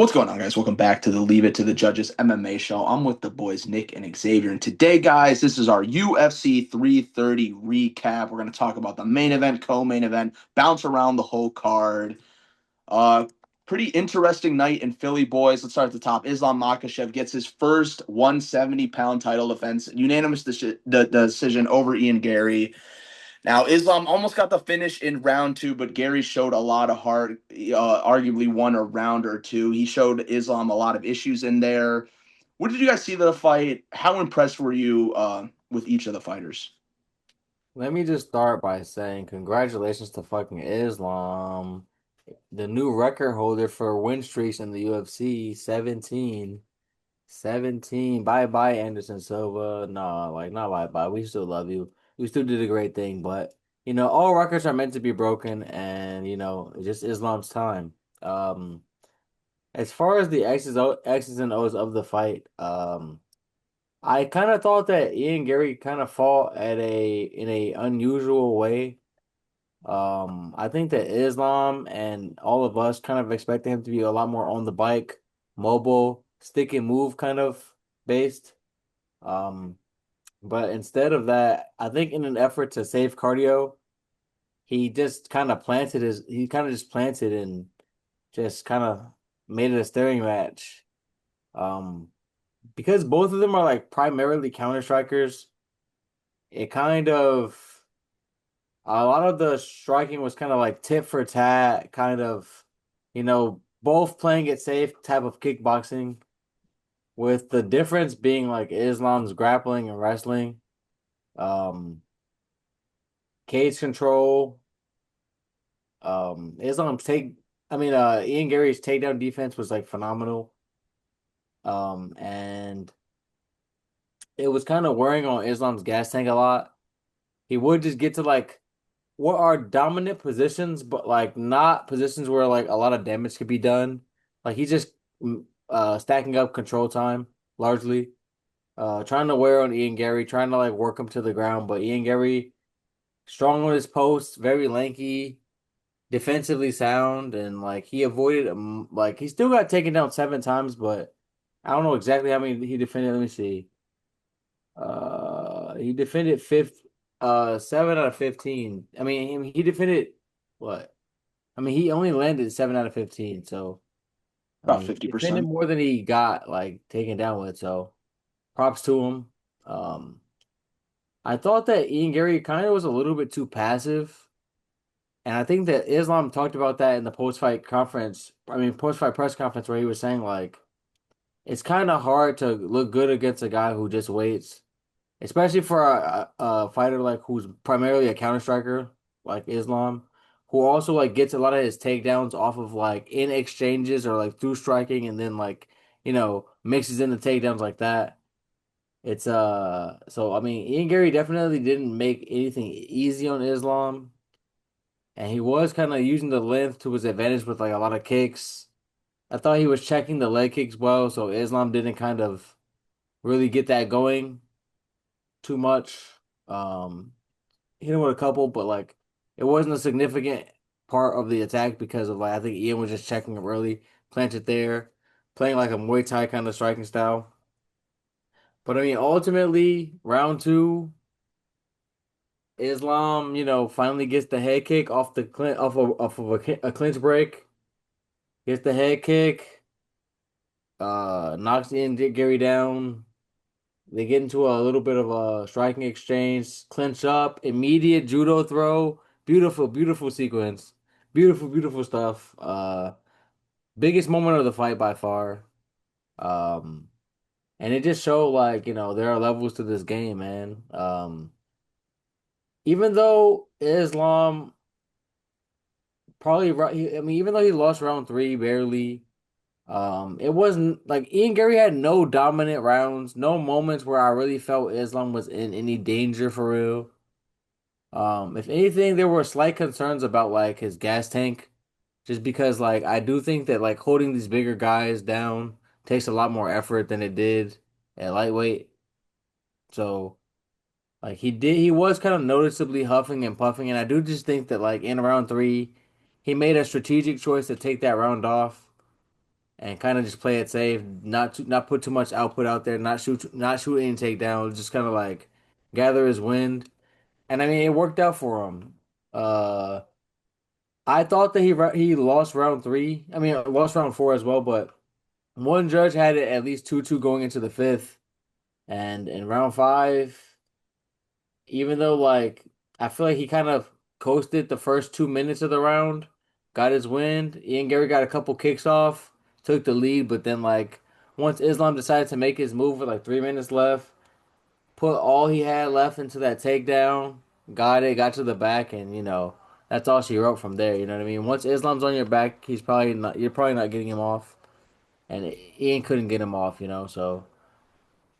What's going on, guys? Welcome back to the Leave It to the Judges MMA show. I'm with the boys Nick and Xavier, and today, guys, this is our UFC 330 recap. We're going to talk about the main event, co-main event, bounce around the whole card. Uh, Pretty interesting night in Philly, boys. Let's start at the top. Islam Makhachev gets his first 170-pound title defense, unanimous decision over Ian Gary. Now, Islam almost got the finish in round two, but Gary showed a lot of heart, arguably won a round or two. He showed Islam a lot of issues in there. What did you guys see of the fight? How impressed were you with each of the fighters? Let me just start by saying congratulations to fucking Islam, the new record holder for win streaks in the UFC, 17. 17. Bye bye, Anderson Silva. No, like not bye bye. We still love you. We still did a great thing, but all records are meant to be broken, and it's just Islam's time. As far as the X's and O's of the fight, I kind of thought that Ian Gary kind of fought in a unusual way. I think that Islam and all of us kind of expected him to be a lot more on the bike, mobile, stick and move kind of based. Um, but instead of that, I think in an effort to save cardio, he kind of just planted and just kind of made it a staring match. Um, because both of them are like primarily counter strikers, it kind of a lot of the striking was kind of like tit for tat, kind of, both playing it safe type of kickboxing, with the difference being like Islam's grappling and wrestling, um, cage control, Islam's take, Ian Gary's takedown defense was like phenomenal. And it was kind of wearing on Islam's gas tank a lot. He would just get to like what are dominant positions, but like not positions where like a lot of damage could be done. Like he's just stacking up control time largely. Trying to wear on Ian Gary, trying to like work him to the ground, but Ian Gary strong on his post, very lanky, defensively sound, and like he avoided like he still got taken down 7 times, but I don't know exactly how many he defended. Let me see. He defended fifth, 7 out of 15. I mean, he defended what? I mean, he only landed 7 out of 15. So, I About mean, he defended 50%. more than he got like taken down with. So, props to him. Um, I thought that Ian Gary kind of was a little bit too passive, and I think that Islam talked about that in the post-fight conference. I mean, post-fight press conference where he was saying like it's kind of hard to look good against a guy who just waits. Especially for a fighter like who's primarily a counter striker like Islam, who also like gets a lot of his takedowns off of like in exchanges or like through striking and then like mixes in the takedowns like that. It's so I mean Ian Gary definitely didn't make anything easy on Islam, and he was kind of using the length to his advantage with like a lot of kicks. I thought he was checking the leg kicks well, so Islam didn't kind of really get that going too much. Um, hit him with a couple, but like it wasn't a significant part of the attack because of like I think Ian was just checking him early, planted there, playing like a Muay Thai kind of striking style. But I mean, ultimately, round two, Islam, finally gets the head kick off the clinch off of a clinch break, gets the head kick, knocks in Gary down. They get into a little bit of a striking exchange, clinch up, immediate judo throw. Beautiful, beautiful sequence. Beautiful, beautiful stuff. Biggest moment of the fight by far. Um, and it just showed like, there are levels to this game, man. Even though Islam I mean, even though he lost round three barely, it wasn't like Ian Gary had no dominant rounds, no moments where I really felt Islam was in any danger for real. If anything, there were slight concerns about like his gas tank, just because like I do think that like holding these bigger guys down takes a lot more effort than it did at lightweight. So like he was kind of noticeably huffing and puffing, and I do just think that like in round three, he made a strategic choice to take that round off and kind of just play it safe, not put too much output out there, not shoot any takedowns, just kind of like gather his wind. And I mean, it worked out for him. Uh, I thought that he lost round three. I mean, lost round four as well, but one judge had it at least 2-2 going into the fifth, and in round five, even though like I feel like he kind of coasted the first 2 minutes of the round, got his wind. Ian Gary got a couple kicks off, took the lead, but then like once Islam decided to make his move with like 3 minutes left, put all he had left into that takedown, got it, got to the back, and that's all she wrote from there. You know what I mean? Once Islam's on your back, you're probably not getting him off, and Ian couldn't get him off. So.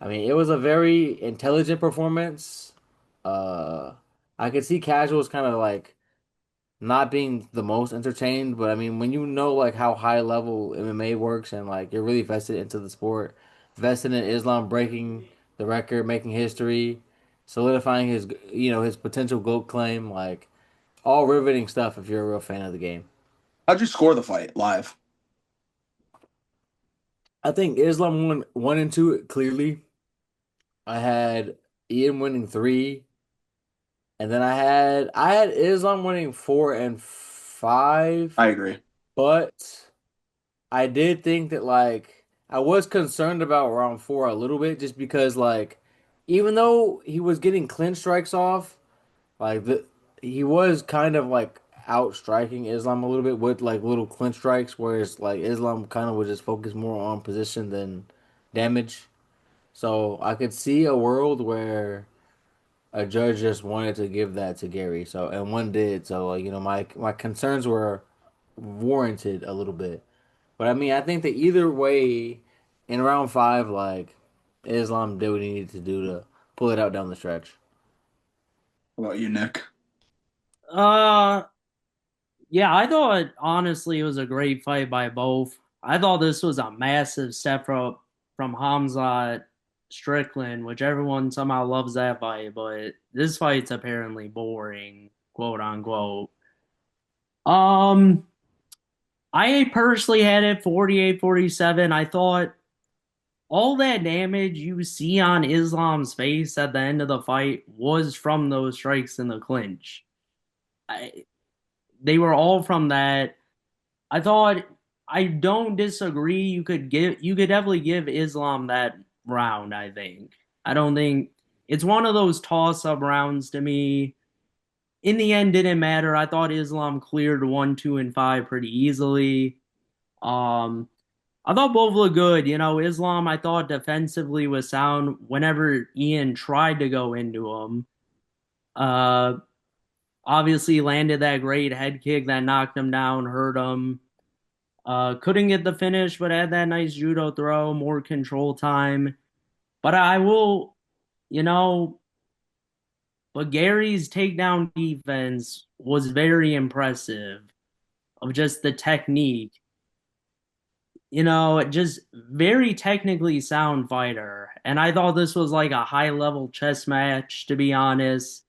I mean, it was a very intelligent performance. Uh, I could see casuals kind of like not being the most entertained, but I mean, when you know like how high level MMA works and like you're really vested into the sport, vested in Islam breaking the record, making history, solidifying his potential GOAT claim, like all riveting stuff if you're a real fan of the game. How'd you score the fight live? I think Islam won one and two clearly. I had Ian winning three. And then I had Islam winning 4 and 5, I agree. but I did think that like I was concerned about round four a little bit just because like even though he was getting clinch strikes off, like he was kind of like out striking Islam a little bit with like little clinch strikes, whereas like Islam kind of would just focus more on position than damage. So I could see a world where a judge just wanted to give that to Gary. So and one did. So like my concerns were warranted a little bit. But I mean I think that either way, in round five, like Islam did what he needed to do to pull it out down the stretch. How about you, Nick? Uh, yeah, I thought honestly it was a great fight by both. I thought this was a massive step up from Hamzat Strickland, which everyone somehow loves that fight, but this fight's apparently boring, quote unquote. Um, I personally had it 48-47. I thought all that damage you see on Islam's face at the end of the fight was from those strikes in the clinch. I, they were all from that. I thought I don't disagree. You could definitely give Islam that round, I think. I don't think it's one of those toss up rounds to me. In the end didn't matter. I thought Islam cleared 1, 2, and 5 pretty easily. Um I thought both looked good. Islam I thought defensively was sound whenever Ian tried to go into him. Uh Obviously landed that great head kick that knocked him down, hurt him. Couldn't get the finish, but had that nice judo throw, more control time. But I will, you know, but Gary's takedown defense was very impressive of just the technique. Just very technically sound fighter. And I thought this was like a high level chess match, to be honest.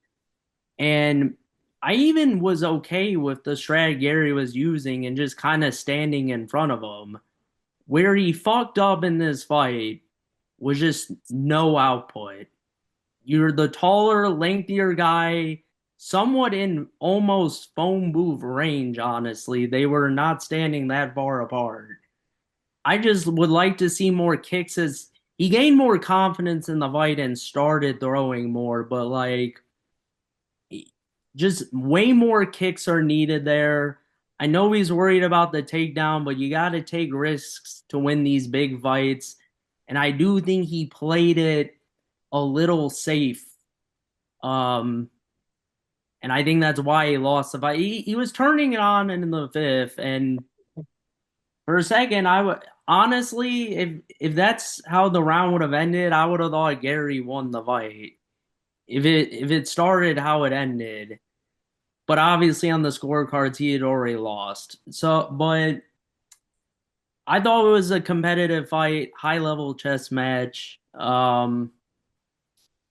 And I even was okay with the strat Gary was using and just kind of standing in front of him. Where he fucked up in this fight was just no output. You're the taller, lengthier guy, somewhat in almost phone booth range, honestly. They were not standing that far apart. I just would like to see more kicks as he gained more confidence in the fight and started throwing more, but like just way more kicks are needed there. I know he's worried about the takedown, but you got to take risks to win these big fights. And I do think he played it a little safe. Um, and I think that's why he lost the fight. He was turning it on in the fifth, and for a second, I would honestly, if that's how the round would have ended, I would have thought Gary won the fight. If it started how it ended, but obviously on the scorecards he had already lost. So, but I thought it was a competitive fight, high level chess match. I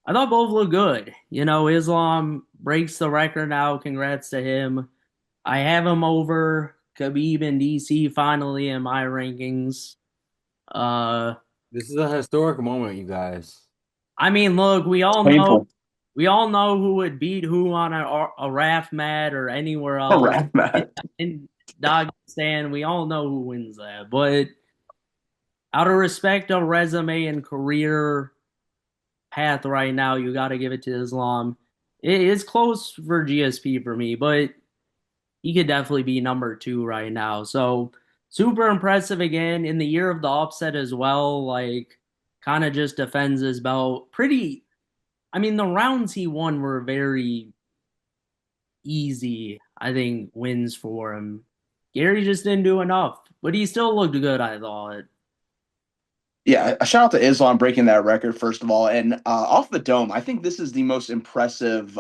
thought both looked good. Islam breaks the record now. Congrats to him. I have him over Khabib and DC finally in my rankings. Uh, This is a historic moment, you guys. I mean, look, Painful. we all know who would beat who on a raft mat or anywhere A else rat in, mat. in Dagestan. We all know who wins that. But out of respect of resume and career path right now, you got to give it to Islam. It is close for GSP for me, but he could definitely be number two right now. So super impressive again in the year of the upset as well. Like kind of just defends his belt pretty. I mean, the rounds he won were very easy. I think wins for him. Gary just didn't do enough, but he still looked good. I thought. Yeah, a shout out to Islam breaking that record, first of all. And off the dome, I think this is the most impressive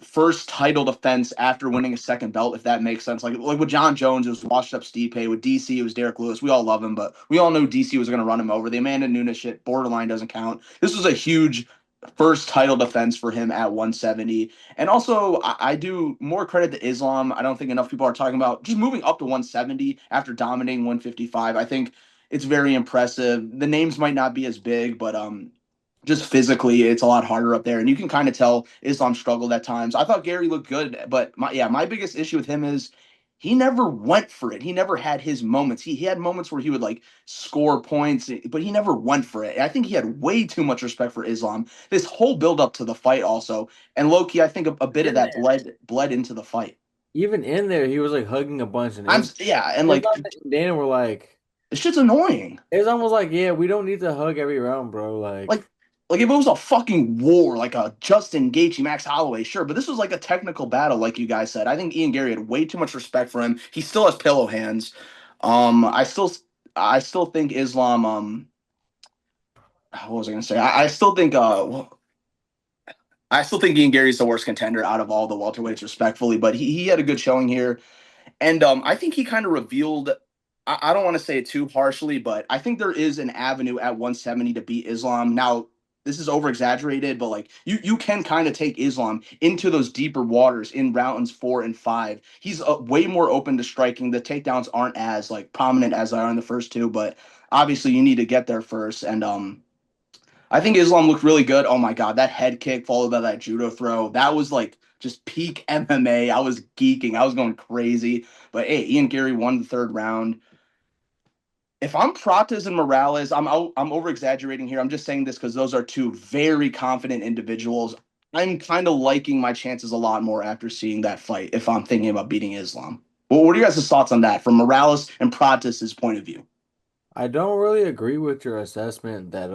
first title defense after winning a second belt, if that makes sense. Like with John Jones, it was washed up Stipe. With DC, it was Derek Lewis. We all love him, but we all knew DC was going to run him over. The Amanda Nunes shit, borderline doesn't count. This was a huge first title defense for him at 170. And also, I do more credit to Islam. I don't think enough people are talking about just moving up to 170 after dominating 155. I think it's very impressive. The names might not be as big, but just physically, it's a lot harder up there, and you can kind of tell Islam struggled at times. I thought Gary looked good, but my biggest issue with him is he never went for it. He never had his moments. He had moments where he would like score points, but he never went for it. I think he had way too much respect for Islam. This whole build up to the fight, also, and Loki, I think a bit of In that there, bled into the fight. even in there, he was like hugging a bunch, and Yeah, and like Islam and Dana were like, this shit's annoying. Islam was like, yeah, we don't need to hug every round, bro. Like, like if it was a fucking war, like a Justin Gaethje, Max Holloway, sure, but this was like a technical battle, like you guys said. I think Ian Gary had way too much respect for him. He still has pillow hands. Um, I still, I still think Islam. What was I gonna say? I still think Ian Gary's the worst contender out of all the welterweights, respectfully, but he had a good showing here. And I think he kind of revealed, I don't want to say it too harshly, but I think there is an avenue at 170 to beat Islam. Now, this is over exaggerated, but like you can kind of take Islam into those deeper waters in rounds 4 and 5. He's way more open to striking. The takedowns aren't as like prominent as they are in the first two, but obviously you need to get there first. And I think Islam looked really good. Oh my God, that head kick followed by that judo throw. That was like just peak MMA. I was geeking. I was going crazy. But hey, Ian Gary won the third round. If I'm Prates and Morales, I'm over exaggerating here. I'm just saying this because those are two very confident individuals. I'm kind of liking my chances a lot more after seeing that fight. If I'm thinking about beating Islam, well, what are you guys' thoughts on that from Morales and Prates' point of view? I don't really agree with your assessment that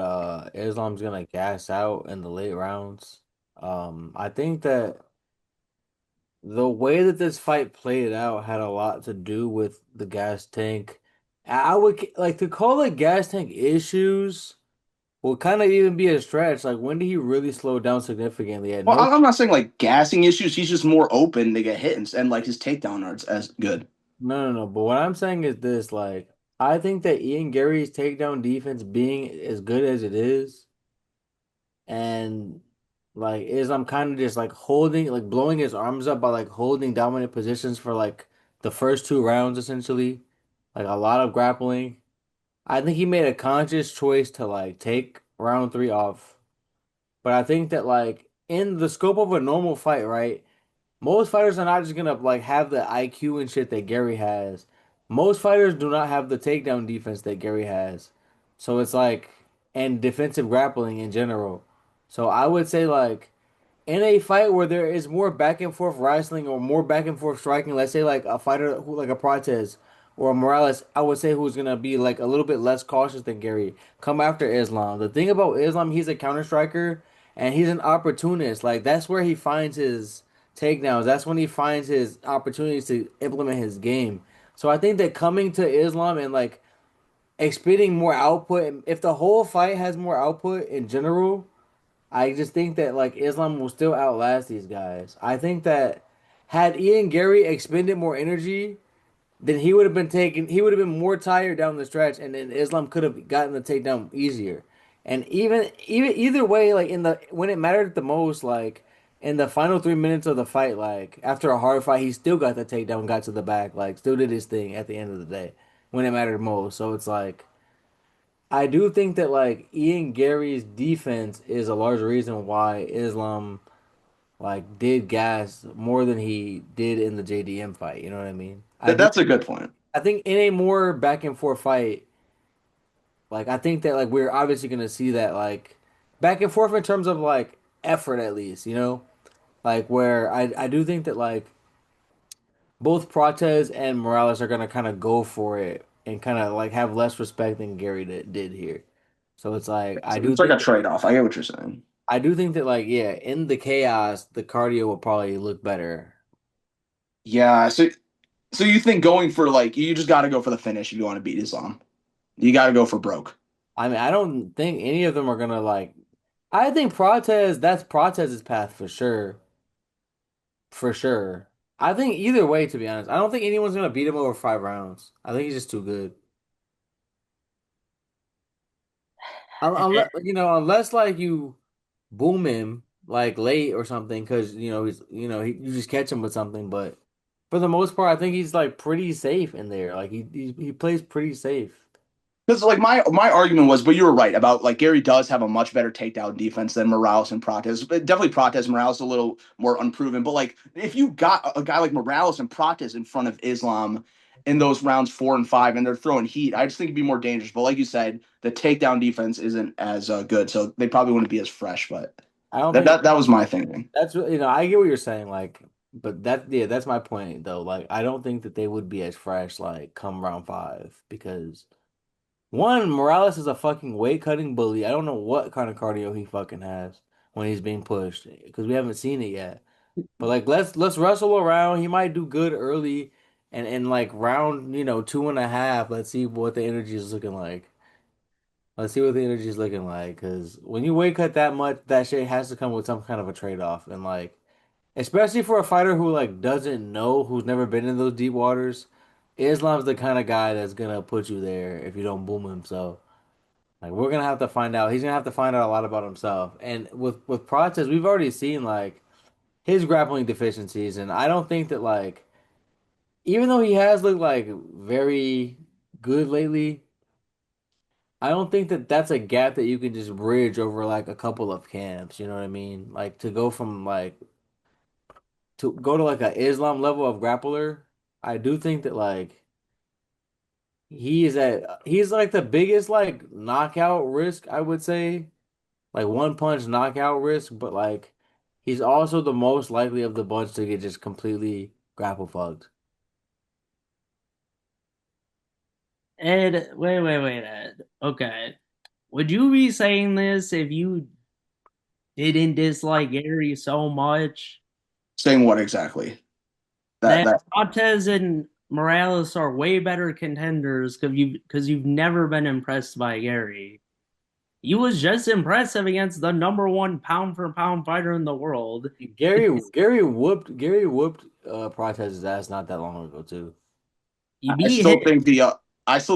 Islam's gonna gas out in the late rounds. I think that the way that this fight played out had a lot to do with the gas tank. I would like to call it gas tank issues will kind of even be a stretch. Like when did he really slow down significantly? At Well, no, I'm not saying like gassing issues. He's just more open to get hit and like his takedown aren't as good. no. But what I'm saying is this: like I think that Ian Gary's takedown defense being as good as it is. And like Islam kind of just like holding like blowing his arms up by like holding dominant positions for like the first two rounds essentially, like a lot of grappling. I think he made a conscious choice to like take round three off. But I think that like in the scope of a normal fight, right? Most fighters are not just gonna like have the IQ and shit that Gary has. Most fighters do not have the takedown defense that Gary has. So it's like and defensive grappling in general. So I would say like in a fight where there is more back and forth wrestling or more back and forth striking, let's say like a fighter who like a Prates or a Morales, I would say who's gonna be like a little bit less cautious than Gary, come after Islam. The thing about Islam, he's a counter striker and he's an opportunist. Like that's where he finds his takedowns. That's when he finds his opportunities to implement his game. So I think that coming to Islam and like expending more output, if the whole fight has more output in general, I just think that like Islam will still outlast these guys. I think that had Ian Gary expended more energy, then he would have been taken. He would have been more tired down the stretch, and then Islam could have gotten the takedown easier. And even either way, like in the when it mattered the most, like in the final 3 minutes of the fight, like after a hard fight, he still got the takedown, got to the back, like still did his thing at the end of the day when it mattered most. So it's like. I do think that like Ian Gary's defense is a large reason why Islam like did gas more than he did in the JDM fight. You know what I mean? That's a good point. I think in a more back and forth fight, like I think that like we're obviously gonna see that like back and forth in terms of like effort at least, you know? Like where I do think that like both Protez and Morales are gonna kind of go for it and kind of like have less respect than Gary did here. So it's like It's like a trade-off. I get what you're saying. I do think that like yeah, in the chaos, the cardio will probably look better. Yeah. So you think going for like you just got to go for the finish if you want to beat Islam. You got to go for broke. I mean, I don't think any of them are gonna like. I think Protez, that's Protez's path for sure, for sure. I think either way, to be honest, I don't think anyone's gonna beat him over 5 rounds. I think he's just too good. Unless unless like you boom him like late or something, because he's you just catch him with something. But for the most part, I think he's like pretty safe in there. Like he plays pretty safe. Because like my argument was, but you were right about like Gary does have a much better takedown defense than Morales and Prates. But definitely Prates. Morales a little more unproven. But like if you got a guy like Morales and Prates in front of Islam in those rounds 4 and 5, and they're throwing heat, I just think it'd be more dangerous. But like you said, the takedown defense isn't as good, so they probably wouldn't be as fresh. But I don't that think that, that was my thinking. that's I get what you're saying. Like, but yeah, that's my point though. Like, I don't think that they would be as fresh like come round 5 because. One, Morales is a fucking weight cutting bully. I don't know what kind of cardio he fucking has when he's being pushed because we haven't seen it yet. But like let's wrestle around. He might do good early and like round, 2.5, let's see what the energy is looking like. Let's see what the energy is looking like. Because when you weight cut that much, that shit has to come with some kind of a trade-off. And like especially for a fighter who like doesn't know, who's never been in those deep waters, Islam's the kind of guy that's gonna put you there if you don't boom him. So like we're gonna have to find out. He's gonna have to find out a lot about himself. And with Protez, we've already seen like his grappling deficiencies, and I don't think that like even though he has looked like very good lately, I don't think that that's a gap that you can just bridge over like a couple of camps. You know what I mean? Like to go from like to go to like a Islam level of grappler. I do think that like he's like the biggest like knockout risk, I would say like one punch knockout risk, but like he's also the most likely of the bunch to get just completely grapple fucked. Ed, wait, Ed. Okay. Would you be saying this if you didn't dislike Gary so much Saying what exactly? That that that Montez and Morales are way better contenders because you've never been impressed by Gary. You was just impressive against the number one pound for pound fighter in the world. Gary whooped Protez's ass not that long ago too. You I beat still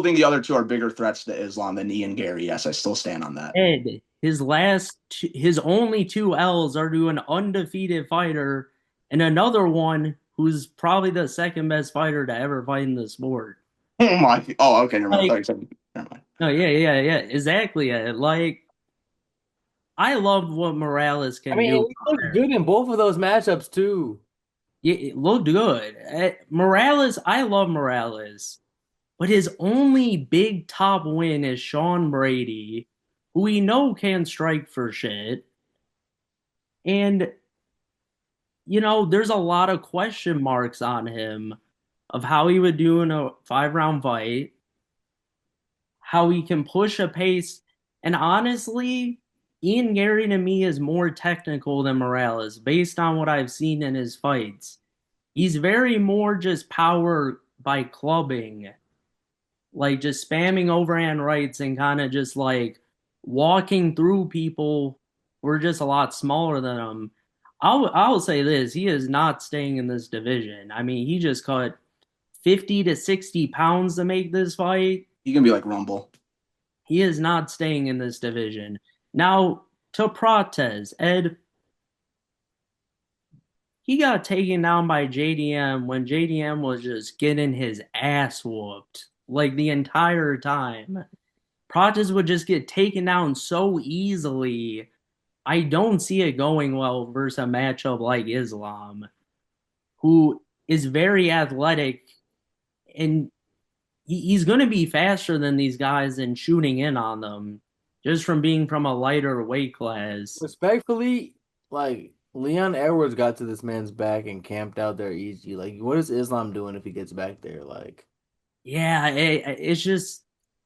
think the other two are bigger threats to Islam than Ian Gary. Yes, I still stand on that. Ed. His only two L's are to an undefeated fighter and another one who's probably the second best fighter to ever fight in the sport. Oh my! Oh, okay, never mind. I thought Like, you said never mind. no, yeah, exactly. Like, I love what Morales I can mean, do and out he looked there. good in both of those matchups too. Yeah, it looked good. Morales, I love Morales, but his only big top win is Sean Brady, who we know can strike for shit. And there's a lot of question marks on him of how he would do in a 5 round fight, how he can push a pace. And honestly, Ian Gary to me is more technical than Morales based on what I've seen in his fights. He's very more just power by clubbing, like just spamming overhand rights and kind of just like walking through people who are just a lot smaller than him. I'll say this: he is not staying in this division. I mean, he just cut 50 to 60 pounds to make this fight. You can be like Rumble. He is not staying in this division. Now to Protez, Ed, he got taken down by JDM when JDM was just getting his ass whooped like the entire time. Pratas would just get taken down so easily. I don't see it going well versus a matchup like Islam, who is very athletic and he's going to be faster than these guys and shooting in on them just from being from a lighter weight class. Respectfully, like Leon Edwards got to this man's back and camped out there easy. Like, what is Islam doing if he gets back there? Like, Yeah, it's just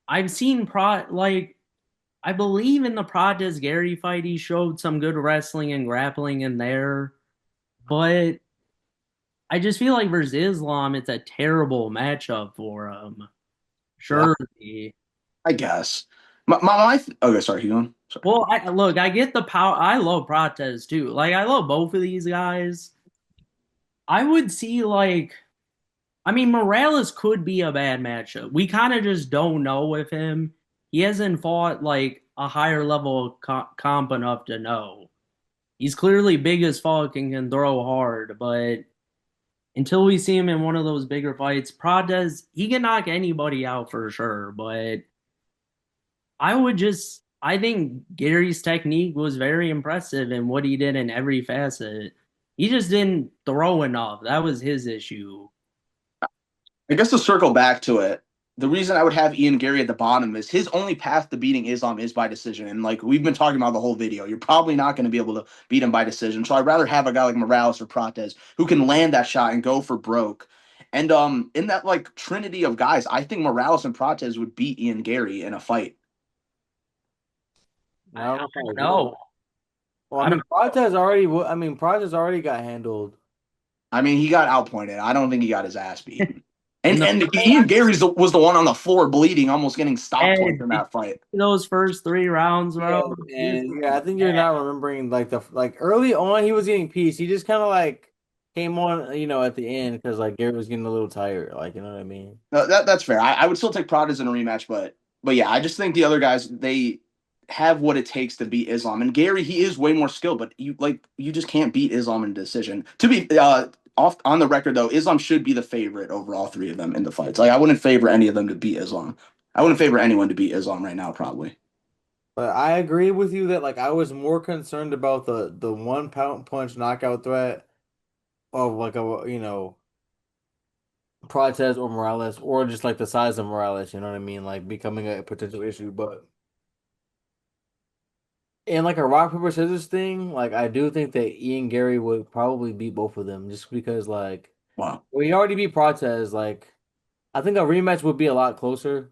I've seen I believe in the Prates Gary fight he showed some good wrestling and grappling in there, but I just feel like versus Islam it's a terrible matchup for him. Well, Surely. I guess. Okay, sorry, keep going. Sorry. Well, I get the power. I love Prates too. Like I love both of these guys. I would see I mean, Morales could be a bad matchup. We kind of just don't know with him. He hasn't fought like a higher level comp enough to know. He's clearly big as fuck and can throw hard, but until we see him in one of those bigger fights, Prates, he can knock anybody out for sure. But I think Gary's technique was very impressive in what he did in every facet. He just didn't throw enough. That was his issue. I guess to circle back to it, the reason I would have Ian Gary at the bottom is his only path to beating Islam is by decision. And like we've been talking about the whole video, you're probably not going to be able to beat him by decision. So I'd rather have a guy like Morales or Prates who can land that shot and go for broke. And in that like trinity of guys, I think Morales and Prates would beat Ian Gary in a fight. I don't I know if I don't agree. know. Well, I I mean, don't Prates already got handled. I mean, he got outpointed. I don't think he got his ass beat. in And the and Ian Gary was the one on the floor bleeding, almost getting stop points in did that fight. those first 3 rounds, Yeah, bro. He was and yeah, I think you're not remembering like like early on he was getting pieced. He just kind of like came on, at the end because like Garrett was getting a little tired. Like, you know what I mean? No, that's fair. I would still take Pradas in a rematch, but yeah, I just think the other guys they have what it takes to beat Islam. And Gary, he is way more skilled, but you just can't beat Islam in a decision. To be off on the record though, Islam should be the favorite over all three of them in the fights. Like I wouldn't favor any of them to beat Islam. I wouldn't favor anyone to beat Islam right now, probably. But I agree with you that like I was more concerned about the one pound punch knockout threat of like Protez or Morales or just like the size of Morales. You know what I mean? Like becoming a potential issue, but. In like a rock paper scissors thing, like I do think that Ian Gary would probably beat both of them just because Wow. we already beat Protez. Like I think a rematch would be a lot closer.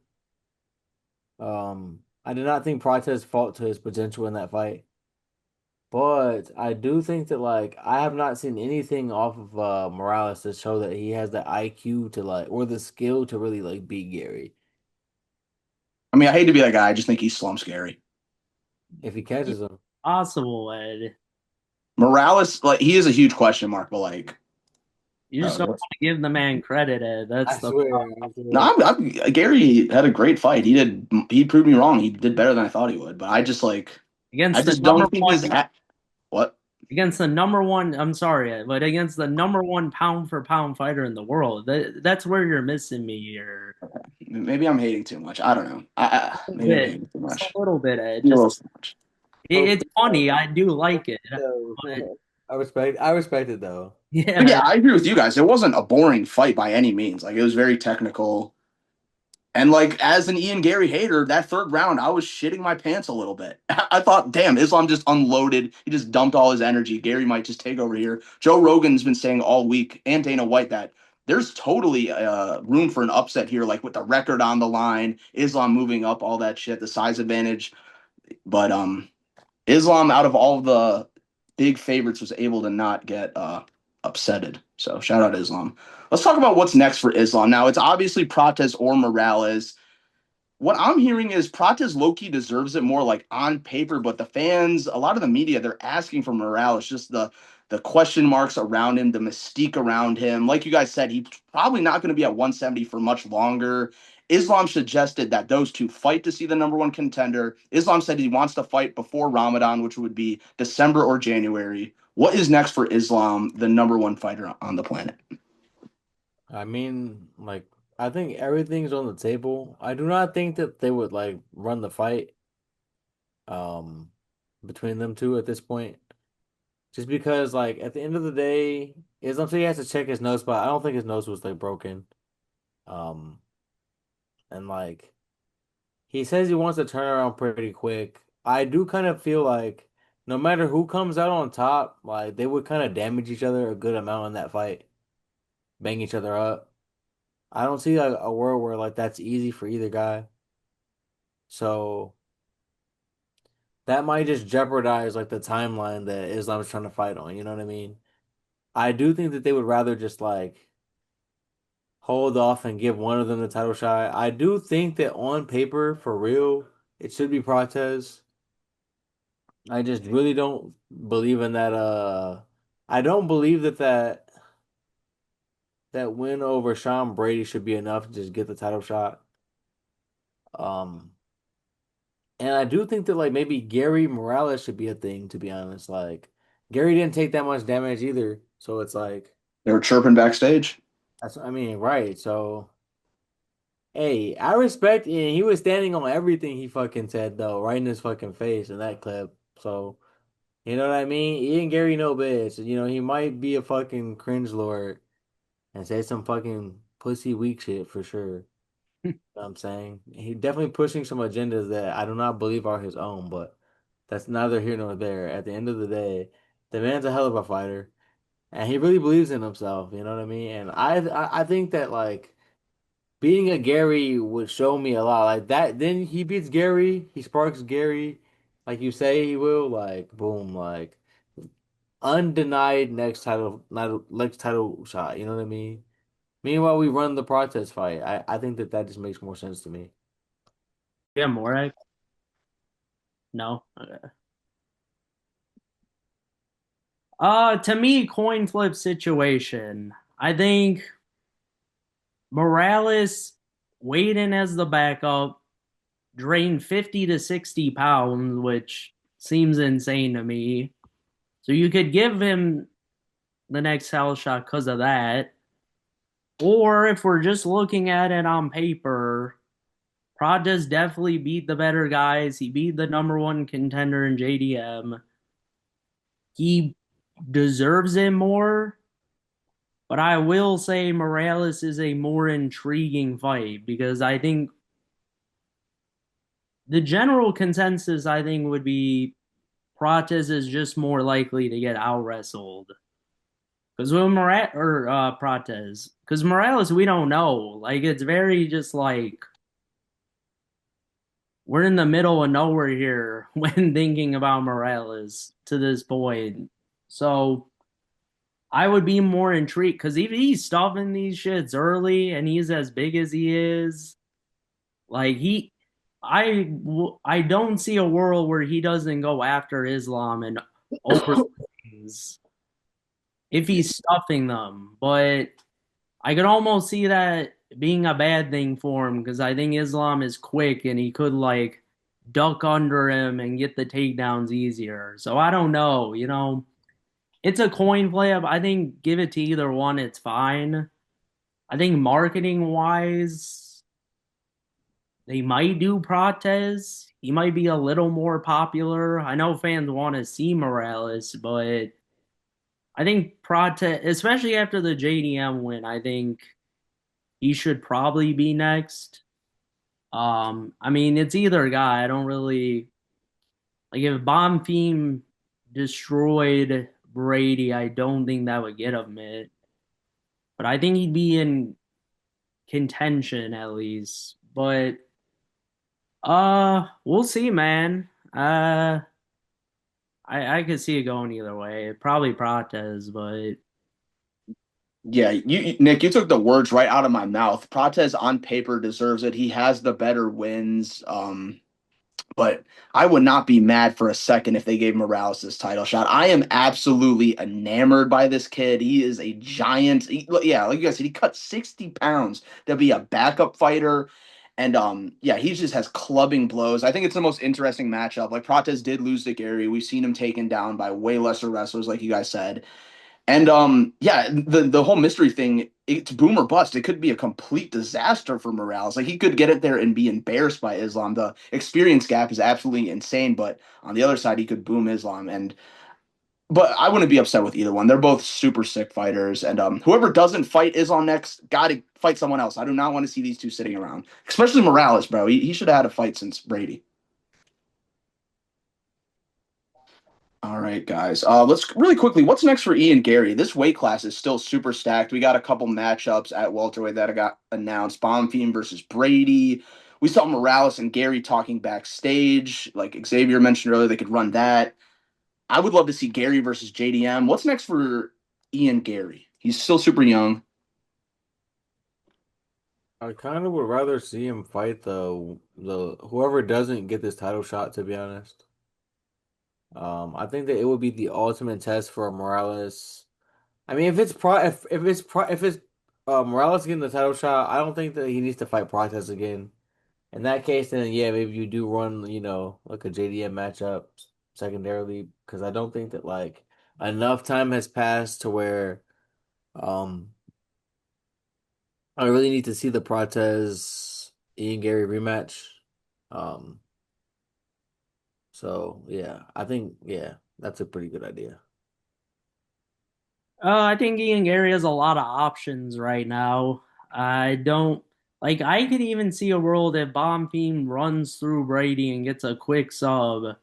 I did not think Protez fought to his potential in that fight, but I do think that like I have not seen anything off of Morales to show that he has the IQ to like or the skill to really like beat Gary I mean, I hate to be that guy. I just think he slumps Gary. if he catches him. possible, Ed. Morales, like he is a huge question mark, but like You just don't want to give the man credit, Ed. That's I the swear, problem. I no, swear. Gary had a great fight. He proved me wrong. He did better than I thought he would. But I Against the just number don't think one what. against the number one, I'm sorry, Ed, but against the number one pound for pound fighter in the world. That's where you're missing me here. Maybe I'm hating too much. I don't know. A Maybe I'm bit. hating too Just a much. little bit, Ed. A Just little too much. it's funny. I do like it. So, But I respect it though. But yeah, yeah, I agree with you guys. It wasn't a boring fight by any means. Like it was very technical. And like as an Ian Gary hater, that third round, I was shitting my pants a little bit. I thought, damn, Islam just unloaded. He just dumped all his energy. Gary might just take over here. Joe Rogan's been saying all week, and Dana White, that there's totally room for an upset here, like with the record on the line, Islam moving up, all that shit, the size advantage. But Islam, out of all the big favorites, was able to not get upsetted. So shout out Islam. Let's talk about what's next for Islam. Now it's obviously Prates or Morales. What I'm hearing is Prates Loki deserves it more like on paper, but the fans, a lot of the media, they're asking for Morales, just the question marks around him, the mystique around him. Like you guys said, he's probably not going to be at 170 for much longer. Islam suggested that those two fight to see the number one contender. Islam said he wants to fight before Ramadan, which would be December or January. What is next for Islam, the number one fighter on the planet? I mean, like I think everything's on the table. I do not think that they would like run the fight um between them two at this point. Just because like at the end of the day, Islam said he has to check his nose, but I don't think his nose was like broken. Um and like he says he wants to turn around pretty quick. I do kind of feel like no matter who comes out on top, like they would kind of damage each other a good amount in that fight, bang each other up. I don't see like a world where like that's easy for either guy. So that might just jeopardize like the timeline that Islam is trying to fight on, you know what I mean? I do think that they would rather just like hold off and give one of them the title shot. I do think that on paper, for real, it should be Protez. I just really don't believe in that. I don't believe that win over Sean Brady should be enough to just get the title shot. Um, and I do think that like maybe Gary Morales should be a thing, to be honest. Like Gary didn't take that much damage either, so it's like They were chirping backstage. that's I mean, right. So hey, I respect and he was standing on everything he fucking said though, right in his fucking face in that clip. So you know what I mean? He ain't Gary no bitch. You know, he might be a fucking cringe lord and say some fucking pussy weak shit for sure. You know what I'm saying? He definitely pushing some agendas that I do not believe are his own, but that's neither here nor there. At the end of the day, the man's a hell of a fighter, and he really believes in himself. You know what I mean? And I think that like beating a Gary would show me a lot. Like that, then he beats Gary, he sparks Gary, like you say he will. Like boom, like undenied next title shot. You know what I mean? Meanwhile, we run the protest fight. I think that that just makes more sense to me. Yeah, Morag. No. Okay. To me, coin flip situation. I think Morales weighed in as the backup, drained 50 to 60 pounds, which seems insane to me. So you could give him the next hell shot because of that. Or if we're just looking at it on paper, Praja's definitely beat the better guys. He beat the number one contender in JDM. He deserves it more, but I will say Morales is a more intriguing fight because I think the general consensus I think would be Prates is just more likely to get out wrestled. Because with Prates, because Morales we don't know. Like it's very just like we're in the middle of nowhere here when thinking about Morales to this point. So I would be more intrigued because if he's stuffing these shits early and he's as big as he is, like I don't see a world where he doesn't go after Islam and over things if he's stuffing them. But I could almost see that being a bad thing for him because I think Islam is quick and he could like duck under him and get the takedowns easier. So I don't know, it's a coin flip. I think give it to either one, it's fine. I think marketing wise, they might do Prates. He might be a little more popular. I know fans want to see Morales, but I think Prates, especially after the JDM win, I think he should probably be next. I mean, it's either guy. I don't really like if Bomb Theme destroyed Brady. I don't think that would get him it, but I think he'd be in contention at least. But we'll see, man. I could see it going either way. Probably Prates, but Yeah, Nick, you took the words right out of my mouth. Prates on paper deserves it. He has the better wins. But I would not be mad for a second if they gave Morales this title shot. I am absolutely enamored by this kid. He is a giant. Yeah, like you guys said, he cut 60 pounds to be a backup fighter. And yeah, he just has clubbing blows. I think it's the most interesting matchup. Like Prates did lose to Gary. We've seen him taken down by way lesser wrestlers, like you guys said. And yeah, the whole mystery thing it's boom or bust. It could be a complete disaster for Morales. Like he could get it there and be embarrassed by Islam. The experience gap is absolutely insane, but on the other side, he could boom Islam. And but I wouldn't be upset with either one. They're both super sick fighters, and whoever doesn't fight Islam next, got to fight someone else. I do not want to see these two sitting around, especially Morales, bro. He should have had a fight since Brady. All right, guys. Let's really quickly. What's next for Ian Gary? This weight class is still super stacked. We got a couple matchups at welterweight that got announced. Bonfim versus Brady. We saw Morales and Gary talking backstage. Like Xavier mentioned earlier, they could run that. I would love to see Gary versus JDM. What's next for Ian Gary? He's still super young. I kind of would rather see him fight the whoever doesn't get this title shot, to be honest. I think that it would be the ultimate test for Morales. I mean, if it's Morales getting the title shot, I don't think that he needs to fight Protez again. In that case, then yeah, maybe you do run, like a JDM matchup secondarily, because I don't think that like enough time has passed to where um I really need to see the Protez Ian Gary rematch. Um, so yeah, I think yeah, that's a pretty good idea. I think Ian Gary has a lot of options right now. I don't like. I could even see a world if Bonfim runs through Brady and gets a quick sub.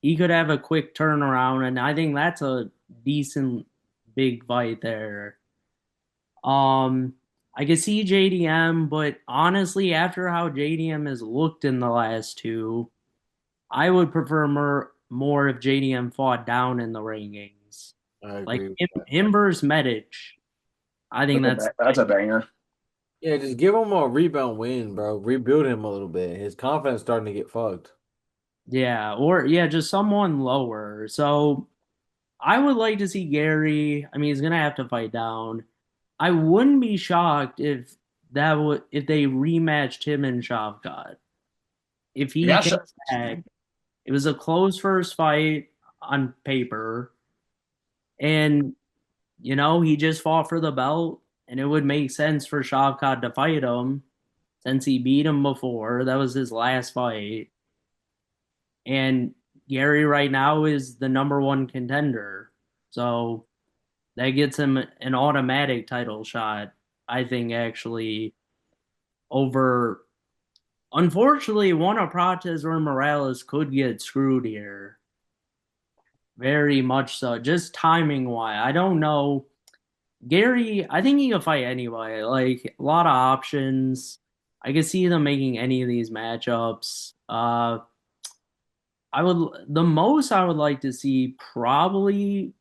He could have a quick turnaround, and I think that's a decent big fight there. Um, I could see JDM, but honestly, after how JDM has looked in the last two, I would prefer more if JDM fought down in the rankings. I Like agree with that. him versus Medic. I think that's That's a banger. Yeah, just give him a rebound win, bro. Rebuild him a little bit. His confidence starting to get fucked. yeah, or yeah, just someone lower. So I would like to see Gary. I mean, he's gonna have to fight down. I wouldn't be shocked if they rematched him and Shavkat. If he Yeah, came back, it was a close first fight on paper, and he just fought for the belt, and it would make sense for Shavkat to fight him since he beat him before. That was his last fight. And Gary right now is the number one contender. So that gets him an automatic title shot, I think, actually, over. Unfortunately, one of Prates or Morales could get screwed here. Very much so. Just timing wise. I don't know. Gary, I think he can fight anyway. Like a lot of options. I could see them making any of these matchups. The most I would like to see probably,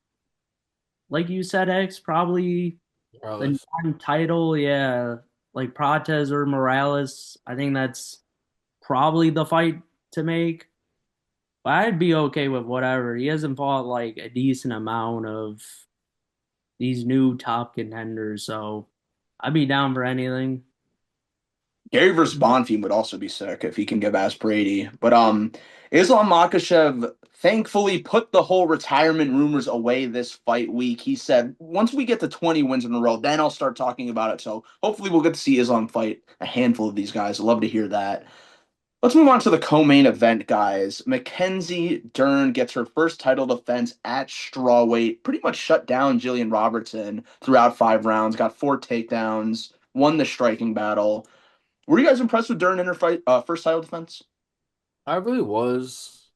like you said, X, probably the Regardless. non-title, yeah, like Prates or Morales. I think that's probably the fight to make. But I'd be okay with whatever. He hasn't fought like a decent amount of these new top contenders, so I'd be down for anything. Gary versus Bonfim would also be sick if he can get past Brady. But Islam Makhachev thankfully put the whole retirement rumors away this fight week. He said, once we get to 20 wins in a row, then I'll start talking about it. So hopefully we'll get to see Islam fight a handful of these guys. I'd love to hear that. Let's move on to the co-main event, guys. Mackenzie Dern gets her first title defense at strawweight. Pretty much shut down Jillian Robertson throughout 5 rounds. Got 4 takedowns. Won the striking battle. Were you guys impressed with Dern in her fight, first title defense? I really was.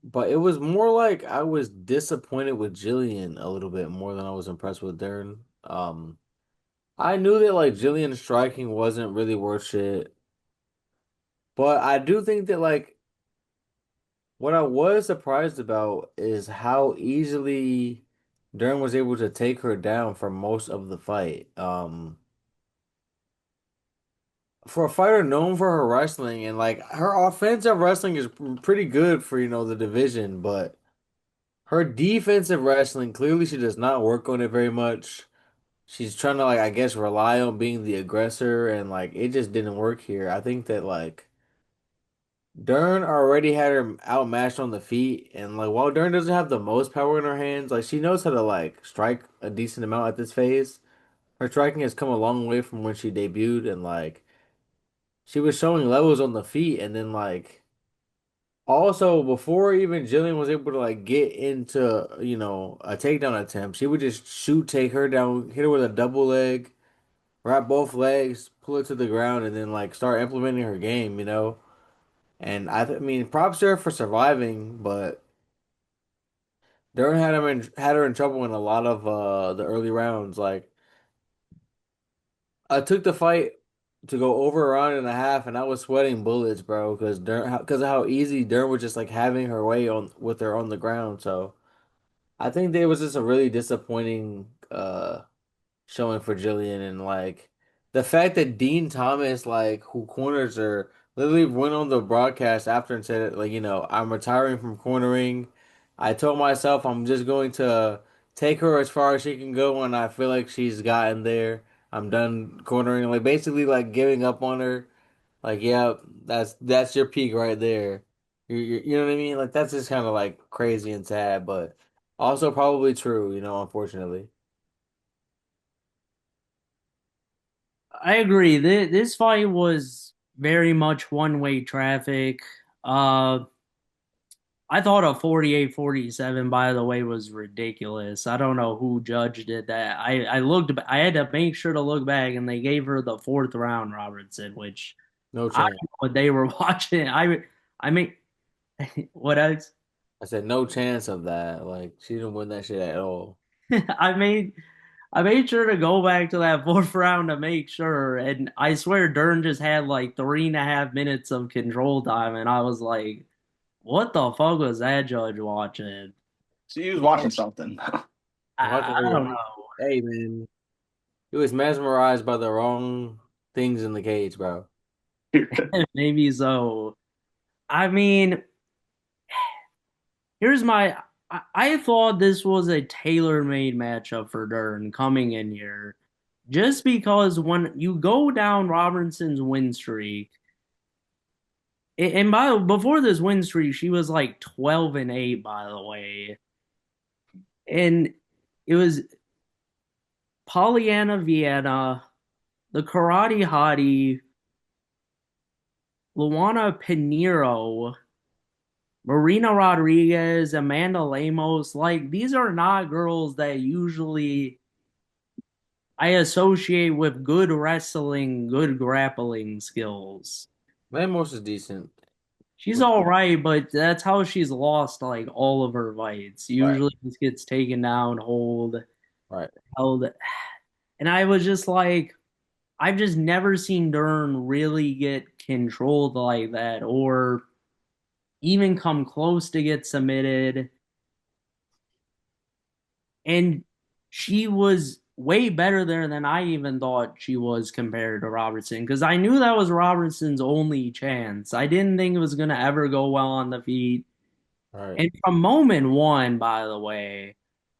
But it was more like I was disappointed with Jillian a little bit more than I was impressed with Darren. I knew that like Jillian's striking wasn't really worth shit, but I do think that like what I was surprised about is how easily Darren was able to take her down for most of the fight. For a fighter known for her wrestling and like her offensive wrestling is pretty good for the division, but her defensive wrestling, clearly she does not work on it very much. She's trying to like I guess rely on being the aggressor and like it just didn't work here. I think that like Dern already had her outmatched on the feet and like while Dern doesn't have the most power in her hands, like she knows how to like strike a decent amount at this phase. her striking has come a long way from when she debuted, and like she was showing levels on the feet, and then like also before even Jillian was able to like get into a takedown attempt, she would just shoot, take her down, hit her with a double leg, wrap both legs, pull it to the ground, and then like start implementing her game, you know. And I mean, props to her for surviving, but Dern had her in trouble in a lot of the early rounds. Like I took the fight to go over a round and a half, and I was sweating bullets, bro, because of how easy Dern was just like having her way on with her on the ground. So I think it was just a really disappointing showing for Jillian, and like the fact that Dean Thomas, like who corners her, literally went on the broadcast after and said like, I'm retiring from cornering. I told myself I'm just going to take her as far as she can go when I feel like she's gotten there. I'm done cornering, like basically like giving up on her. Like, yeah, that's your peak right there. You know what I mean? Like that's just kind of like crazy and sad, but also probably true, unfortunately. I agree. This fight was very much one-way traffic. Uh, I thought a 48-47, by the way, was ridiculous. I don't know who judged it. That I had to make sure to look back, and they gave her the fourth round, Robertson, which No I don't chance. know what they were watching. I mean, what else? I said no chance of that. Like she didn't win that shit at all. I made I made sure to go back to that fourth round to make sure, and I swear Dern just had like 3.5 minutes of control time, and I was like, "What the fuck was that judge watching?" So he was watching something. I don't know. Hey man, he was mesmerized by the wrong things in the cage, bro. Maybe so. I mean, here's my. I thought this was a tailor-made matchup for Dern coming in here, just because when you go down Robinson's win streak, and before this win streak, she was like 12-8, by the way, and it was Pollyanna Vienna, the Karate Hottie, Luana Pinheiro, Marina Rodriguez, Amanda Lemos. Like, these are not girls that usually I associate with good wrestling, good grappling skills. Lamos is decent. She's all right, but that's how she's lost like all of her fights. Right, Usually just gets taken down, right. held. And I was just like, I've just never seen Dern really get controlled like that or even come close to get submitted. And she was way better there than I even thought she was compared to Robertson because I knew that was Robertson's only chance. I didn't think it was going to ever go well on the feet. Right. And from moment one, by the way,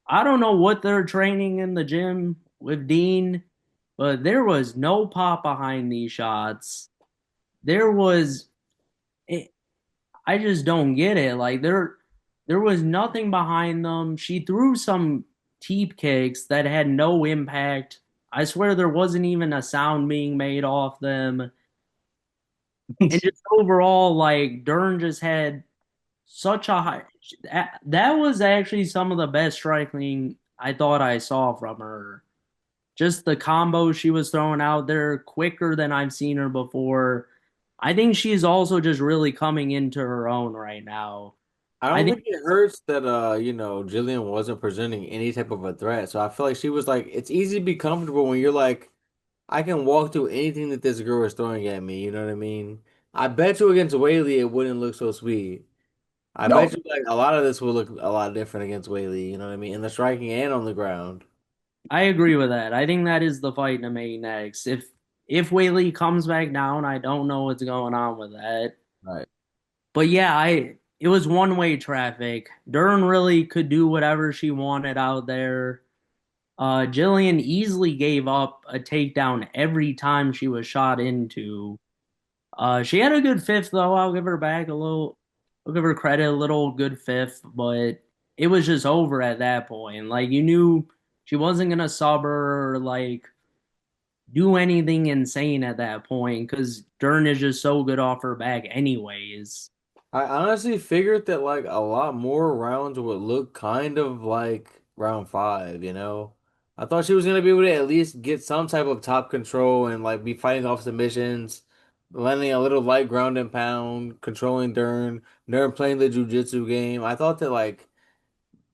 I don't know what they're training in the gym with Dean, but there was no pop behind these shots. There was I just don't get it. Like there was nothing behind them. She threw some teep kicks that had no impact. I swear there wasn't even a sound being made off them. And just overall, like Dern just had such a high. That was actually some of the best striking I thought I saw from her. Just the combo she was throwing out there quicker than I've seen her before. I think she's also just really coming into her own right now. I I don't think think it hurts that Jillian wasn't presenting any type of a threat. So I feel like she was like it's easy to be comfortable when you're like I can walk through anything that this girl is throwing at me, you know what I mean? I bet you against Whaley it wouldn't look so sweet. I No, bet you like a lot of this will look a lot different against Whaley, you know what I mean? In the striking and on the ground. I agree with that. I think that is the fight to make next. If Whaley comes back down, I don't know what's going on with that. Right. But yeah, I it was one-way traffic. Dern really could do whatever she wanted out there. Jillian easily gave up a takedown every time she was shot into. She had a good fifth though. I'll give her back a little. I'll give her credit, a little good fifth, but it was just over at that point. Like you knew she wasn't gonna sub her. Like do anything insane at that point because Dern is just so good off her back, anyways. I honestly figured that like a lot more rounds would look kind of like round five, you know? I thought she was gonna be able to at least get some type of top control and like be fighting off submissions, landing a little light ground and pound, controlling Dern playing the jujitsu game. I thought that like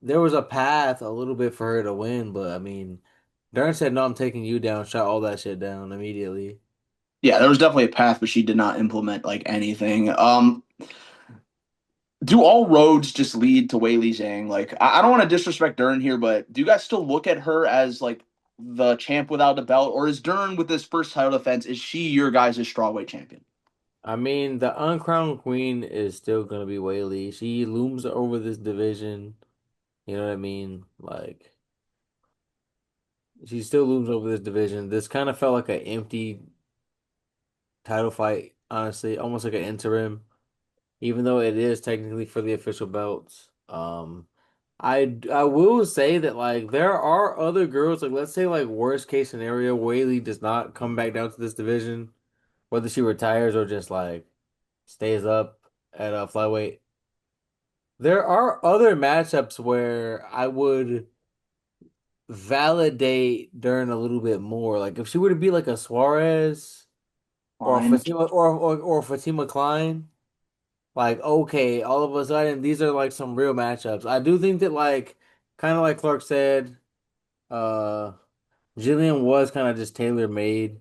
there was a path a little bit for her to win, but I mean, Dern said, "No, I'm taking you down," shot all that shit down immediately. Yeah, there was definitely a path, but she did not implement like anything. Do all roads just lead to Wei Li Zhang? Like, I don't want to disrespect Dern here, but do you guys still look at her as like the champ without a belt, or is Dern with this first title defense? Is she your guys' strawweight champion? I mean, the uncrowned queen is still gonna be Whaley. She looms over this division. You know what I mean? Like, she still looms over this division. This kind of felt like an empty title fight, honestly, almost like an interim, even though it is technically for the official belts. I will say that like there are other girls, like let's say like worst case scenario, Whaley does not come back down to this division, whether she retires or just like stays up at a flyweight. There are other matchups where I would validate Dern a little bit more. Like if she were to be like a Suarez or a Fine. Fatima or Fatima Klein, like okay, all of a sudden these are like some real matchups. I do think that like kind of like Clark said, uh Jillian was kind of just tailor made.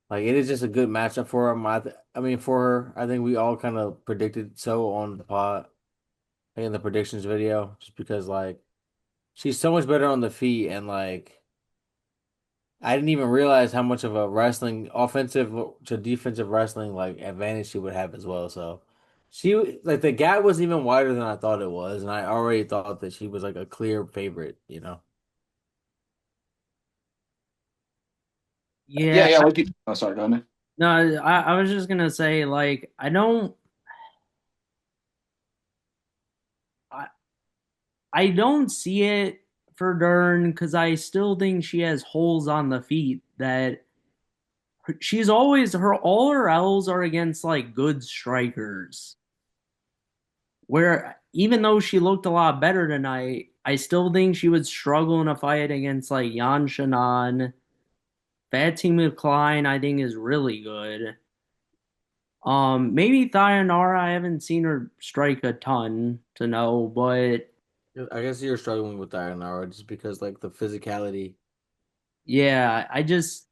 Like it is just a good matchup for him. I mean for her. I think we all kind of predicted so on the pod, like in the predictions video, just because like she's so much better on the feet, and like I didn't even realize how much of a wrestling offensive to defensive wrestling like advantage she would have as well. So she like the gap was even wider than I thought it was, and I already thought that she was like a clear favorite, you know. Yeah, Yeah, yeah. Like you. Oh, sorry, go ahead, man. no, I was just gonna say, like, I, I don't see it for Dern because I still think she has holes on the feet that she's always all her L's are against like good strikers. Where even though she looked a lot better tonight, I still think she would struggle in a fight against like Yan Shannon. Fatima Klein, I think, is really good. Maybe Thayanara, I haven't seen her strike a ton to know, but I guess you're struggling with Dayanara just because like the physicality. yeah, I just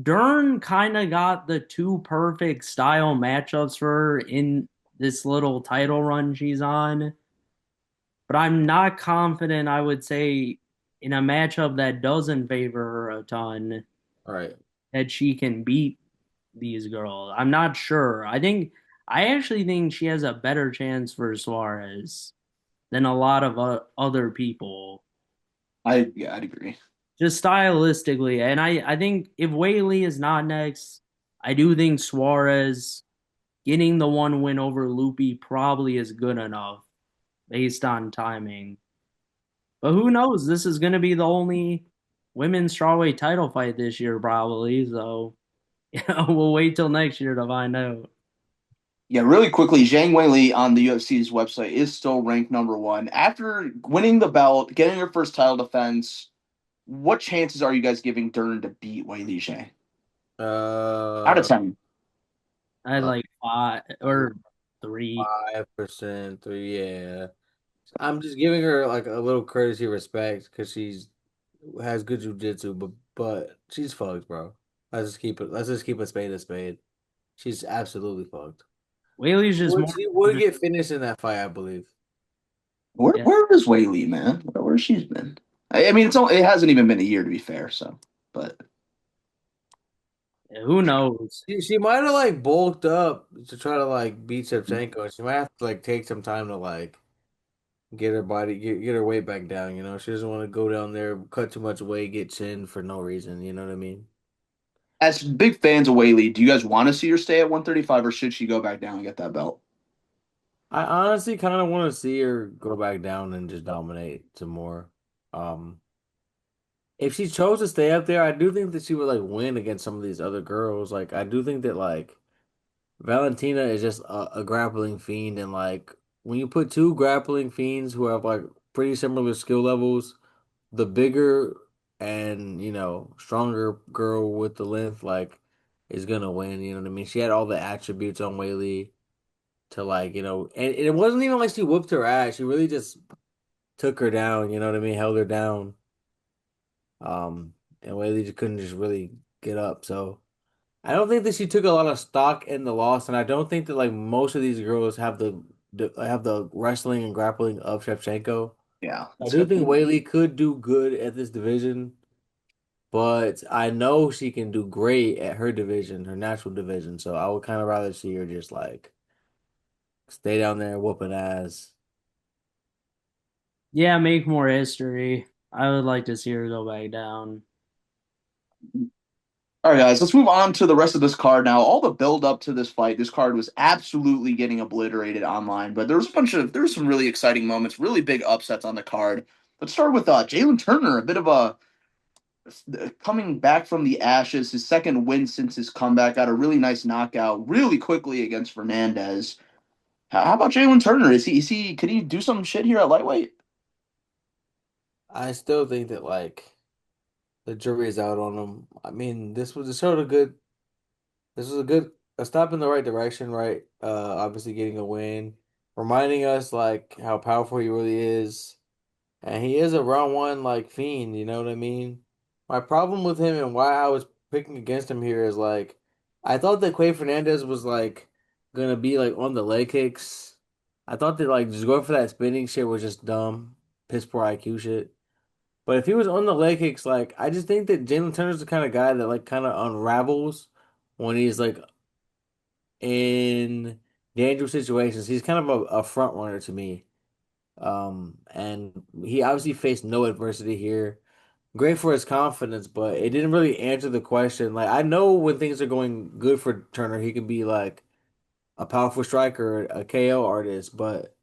Dern kind of got the two perfect style matchups for her in this little title run she's on. But I'm not confident, I would say, in a matchup that doesn't favor her a ton, All right. that she can beat these girls. I'm not sure. I actually think she has a better chance for Suarez than a lot of other people, Yeah, I'd agree. just stylistically. And I think if Whaley is not next, I do think Suarez getting the one win over Loopy probably is good enough based on timing. But who knows? This is going to be the only women's strawweight title fight this year, probably. So we'll wait till next year to find out. Yeah, really quickly, Zhang Weili on the UFC's website is still ranked number one. After winning the belt, getting her first title defense, what chances are you guys giving Dern to beat Weili Zhang? Out of Uh, 10. I had uh, like five or three. 5%, three, yeah. I'm just giving her like a little courtesy respect because she's has good jujitsu, but she's fucked, bro. Let's just keep a spade a spade. She's absolutely fucked. Whaley's just more. She would get finished in that fight, I believe. Yeah, Where is Weili, man? Where she's been? I mean, it hasn't even been a year to be fair. So, but who knows? She might have like bulked up to try to like beat Shevchenko. She might have to like take some time to like get her body get her weight back down, you know. She doesn't want to go down there, cut too much weight, get chinned for no reason, you know what I mean? as big fans of Weili, do you guys want to see her stay at 135, or should she go back down and get that belt? I honestly kind of want to see her go back down and just dominate some more. Um if she chose to stay up there, I do think that she would like win against some of these other girls. Like I do think that like Valentina is just a grappling fiend, and like when you put two grappling fiends who have like pretty similar skill levels, the bigger and stronger girl with the length like is gonna win. You know what I mean? She had all the attributes on Whaley to like and it wasn't even like she whooped her ass. She really just took her down. You know what I mean? Held her down. And Whaley just couldn't just really get up. So. I don't think that she took a lot of stock in the loss, and I don't think that like most of these girls have the wrestling and grappling of Shevchenko. Yeah, I that's do good. think Whaley could do good at this division, but I know she can do great at her division, her natural division. So I would kind of rather see her just like stay down there whooping ass. Yeah, make more history. I would like to see her go back down. All right, guys, let's move on to the rest of this card now. All the build up to this fight, this card was absolutely getting obliterated online, but there was some really exciting moments, really big upsets on the card. Let's start with Jalen Turner, a bit of a coming back from the ashes, his second win since his comeback, got a really nice knockout really quickly against Fernandez. How about Jalen Turner? Could he do some shit here at lightweight? I still think that like the jury is out on him. I mean, this showed a good. This was a step in the right direction, right? Obviously getting a win, reminding us like how powerful he really is, and he is a round one like fiend. You know what I mean? My problem with him and why I was picking against him here is like I thought that Quay Fernandez was like gonna be like on the leg kicks. I thought that like just going for that spinning shit was just dumb, piss poor IQ shit. But if he was on the leg kicks, like I just think that Jalen Turner's the kind of guy that like kind of unravels when he's like in dangerous situations. He's kind of a front runner to me. And he obviously faced no adversity here. Great for his confidence, but it didn't really answer the question. Like I know when things are going good for Turner, he can be like a powerful striker, a KO artist, but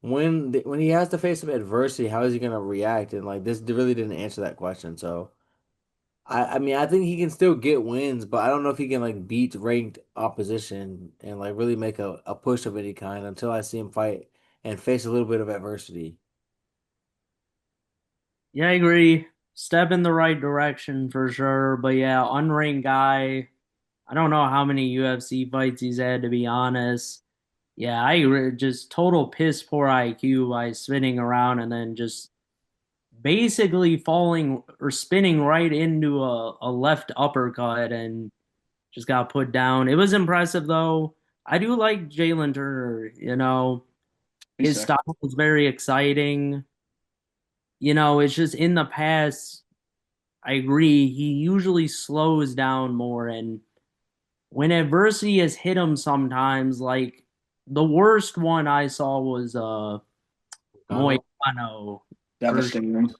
when he has to face some adversity, how is he gonna react? And like this really didn't answer that question. So I mean I think he can still get wins, but I don't know if he can like beat ranked opposition and like really make a push of any kind until I see him fight and face a little bit of adversity. Yeah, I agree. Step in the right direction for sure. But yeah, unranked guy. I don't know how many UFC fights he's had, to be honest. Yeah, I agree. Just total piss poor IQ by spinning around and then just basically falling or spinning right into a left uppercut and just got put down. It was impressive though. I do like Jalen Turner, He's his sick. style was very exciting. It's just in the past, I agree, he usually slows down more and when adversity has hit him sometimes, like the worst one I saw was Gano? Moicano for sure. Devastating.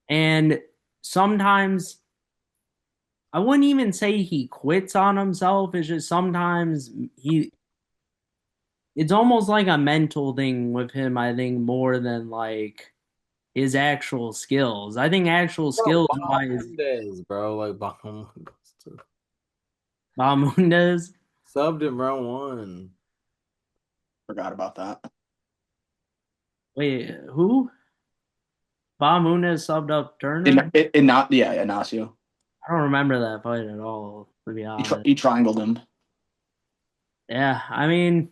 And sometimes I wouldn't even say he quits on himself. It's just sometimes it's almost like a mental thing with him, I think, more than like his actual skills. I think actual Bro, skills wise, Bahamondes, bro, like Bahamondes Bahamundes. subbed in round one. Forgot about that. Wait, who? Bahamundes subbed up Turner? In not yeah, Inacio. I don't remember that fight at all, to be honest. He triangled him. Yeah, I mean,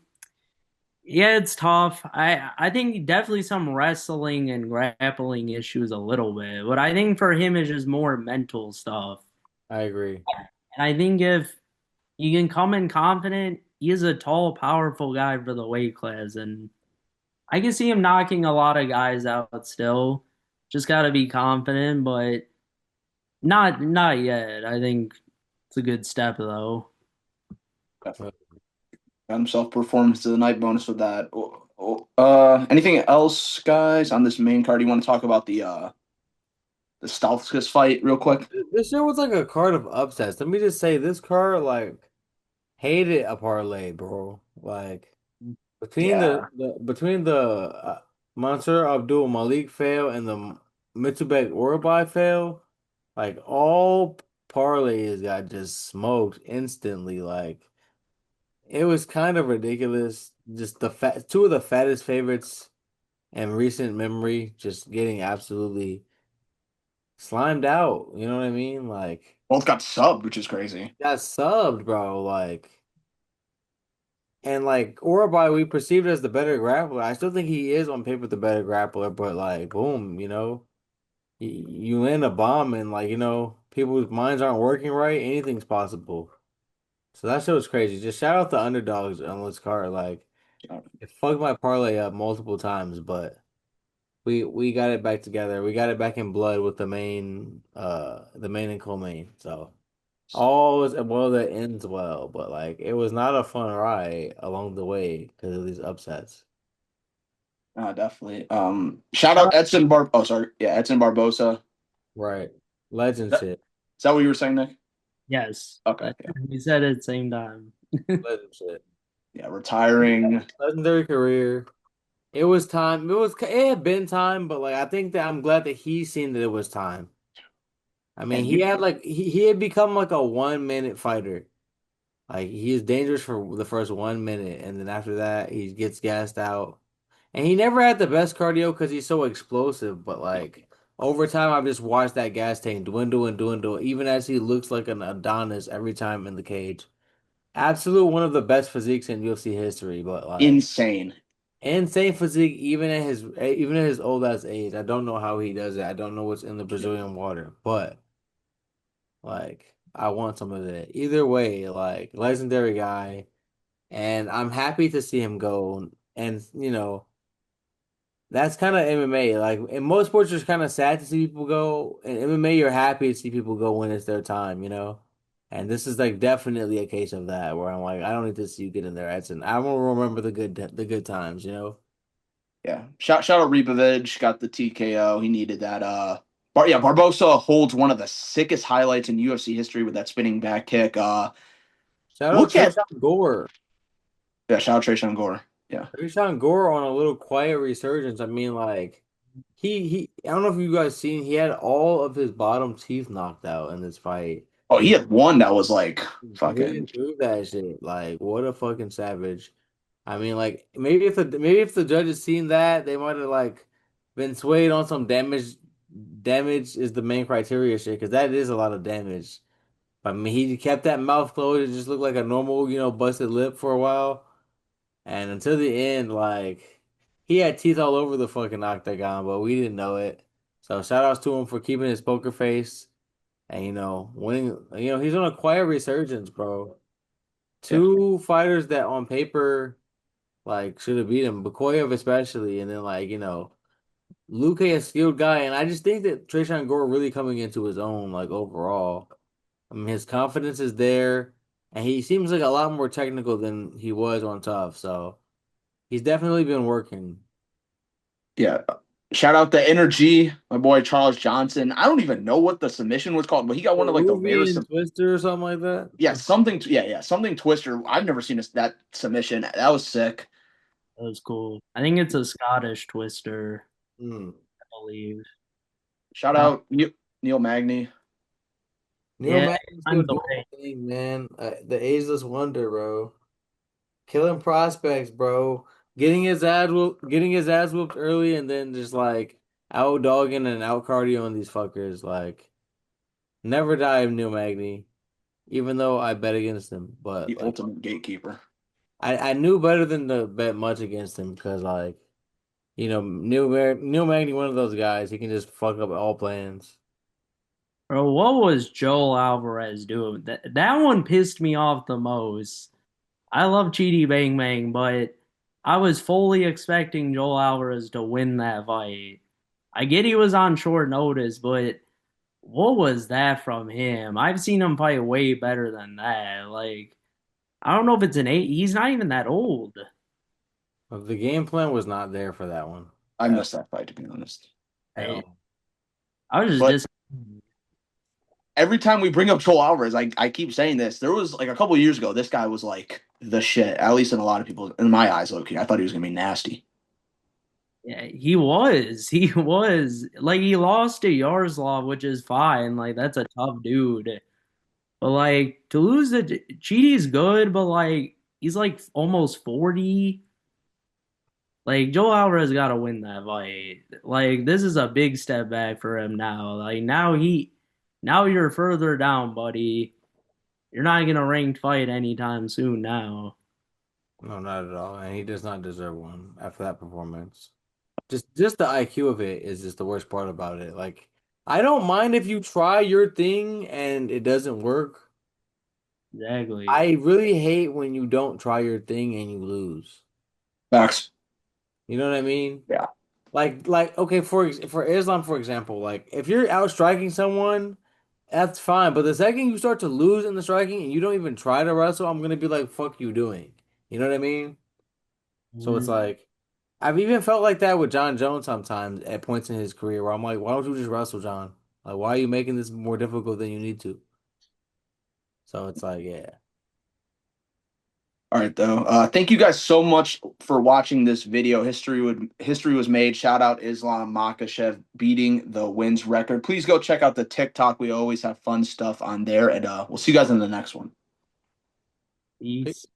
yeah, it's tough. I think definitely some wrestling and grappling issues a little bit, but I think for him it's just more mental stuff. I agree. And I think if you can come in confident, he is a tall, powerful guy for the weight class, and I can see him knocking a lot of guys out still. Just got to be confident, but not yet. I think it's a good step though. Definitely got himself performance of the night bonus with that. Anything else, guys, on this main card? You want to talk about the Stauskas fight real quick? This year was like a card of upsets. Let me just say, this card like hated a parlay, bro. Like between Yeah, between the Mansour Abdul Malik fail and the Mitsubek Orobai fail, like all parlays got just smoked instantly. Like it was kind of ridiculous. Just the fat two of the fattest favorites in recent memory just getting absolutely slimed out. You know what I mean? Like Both got subbed, which is crazy. got subbed, bro. Like and like Orobai we perceived as the better grappler. I still think he is on paper the better grappler, but like boom, you land a bomb and like, people's minds aren't working right, anything's possible. So that shit was crazy. Just shout out the underdogs on this card. Like it fucked my parlay up multiple times, but we got it back together. We got it back in blood with the main and co-main. So all is well that ends well, but like it was not a fun ride along the way because of these upsets. Definitely. Shout out Edson Bar. Oh, sorry. Yeah, Edson Barbosa. Right. Legend Is shit. that what you were saying, Nick? Yes. Okay. Yeah. We said it at the same time. Legend shit. Yeah. Retiring. Legendary career. It was time. It had been time, but like I think that I'm glad that he's seen that it was time. I mean, And he had like he had become like a 1 minute fighter. Like he is dangerous for the first 1 minute, and then after that he gets gassed out. And he never had the best cardio because he's so explosive. But like over time, I've just watched that gas tank dwindle and dwindle, even as he looks like an Adonis every time in the cage. Absolute one of the best physiques in UFC history, but like. insane. Insane physique, even at his old ass age. I don't know how he does it. I don't know what's in the Yeah. Brazilian water, but like I want some of it. Either way, like legendary guy, and I'm happy to see him go. And that's kind of MMA. Like in most sports, it's kind of sad to see people go. In MMA, you're happy to see people go when it's their time. And this is like definitely a case of that where I'm like, I don't need to see you get in there, Edson. I will remember the good times. Yeah. Shout out Ribovic. Got the TKO. He needed that. Yeah. Barbosa holds one of the sickest highlights in UFC history with that spinning back kick. Shout out Look at Trishan Gore. Yeah. Shout out Trayshawn Gore. Yeah. Trishan Gore on a little quiet resurgence. I mean, like he I don't know if you guys seen he had all of his bottom teeth knocked out in this fight. Oh, he He had one that was like really fucking. threw that shit. Like, what a fucking savage. I mean, like maybe if the judges seen that, they might have like been swayed on some damage. Damage is the main criteria shit, because that is a lot of damage. I mean, he kept that mouth closed. It just looked like a normal, busted lip for a while. And until the end, like he had teeth all over the fucking octagon, but we didn't know it. So shout outs to him for keeping his poker face and winning. He's on a quiet resurgence, bro. Yeah. Two fighters that on paper like should have beat him, Bakoyev especially, and then like Luke a skilled guy, and I just think that Tresean Gore really coming into his own like overall. I mean, his confidence is there, and he seems like a lot more technical than he was on Tough. So he's definitely been working. Yeah. Shout out the energy, my boy Charles Johnson. I don't even know what the submission was called, but he got one of like the Peruvian rarest. Twister or something like that. Yeah, something. Yeah, something twister. I've never seen that submission. That was sick. That was cool. I think it's a Scottish twister, Hmm. I believe. Shout Uh, out Neil Magny. Neil yeah, Magny's I'm still the doing way. the thing, man. The ageless wonder, bro. Killing prospects, bro. Getting his ass whooped early, and then just like out dogging and out cardioing these fuckers. Like never die of Neil Magny, even though I bet against him. But The like ultimate gatekeeper. I knew better than to bet much against him because like Neil Magny, one of those guys, he can just fuck up all plans. Bro, what was Joel Alvarez doing? That one pissed me off the most. I love Chidi Bang Bang, but I was fully expecting Joel Alvarez to win that fight. I get he was on short notice, but what was that from him? I've seen him fight way better than that. Like, I don't know if it's an eight. He's not even that old. But the game plan was not there for that one I at, missed that fight to be honest. at I, all. I was just But disappointed. every time we bring up Joel Alvarez, I keep saying this. There was like a couple of years ago, this guy was like the shit. At least in a lot of people, in my eyes, low key. I thought he was gonna be nasty. Yeah, he was. He was. Like he lost to Yaroslav, which is fine. Like that's a tough dude. But like to lose to Chidi's good, but like he's like almost 40. Like Joe Alvarez got to win that fight. Like this is a big step back for him now. Like now you're further down, buddy. You're not gonna ranked fight anytime soon now. No, not at all. And he does not deserve one after that performance. Just the IQ of it is just the worst part about it. Like, I don't mind if you try your thing and it doesn't work. Exactly. I really hate when you don't try your thing and you lose. Facts. You know what I mean? Yeah. Like okay, for Islam, for example, like if you're out striking someone, that's fine. But the second you start to lose in the striking and you don't even try to wrestle, I'm gonna be like, "Fuck you doing?" You know what I mean? So it's Mhm. like I've even felt like that with John Jones sometimes at points in his career where I'm like, "Why don't you just wrestle, John? Like, why are you making this more difficult than you need to?" So it's like, yeah. All right, though. Thank you guys so much for watching this video. History was made. Shout out Islam Makhachev beating the wins record. Please go check out the TikTok. We always have fun stuff on there, and we'll see you guys in the next one. Peace.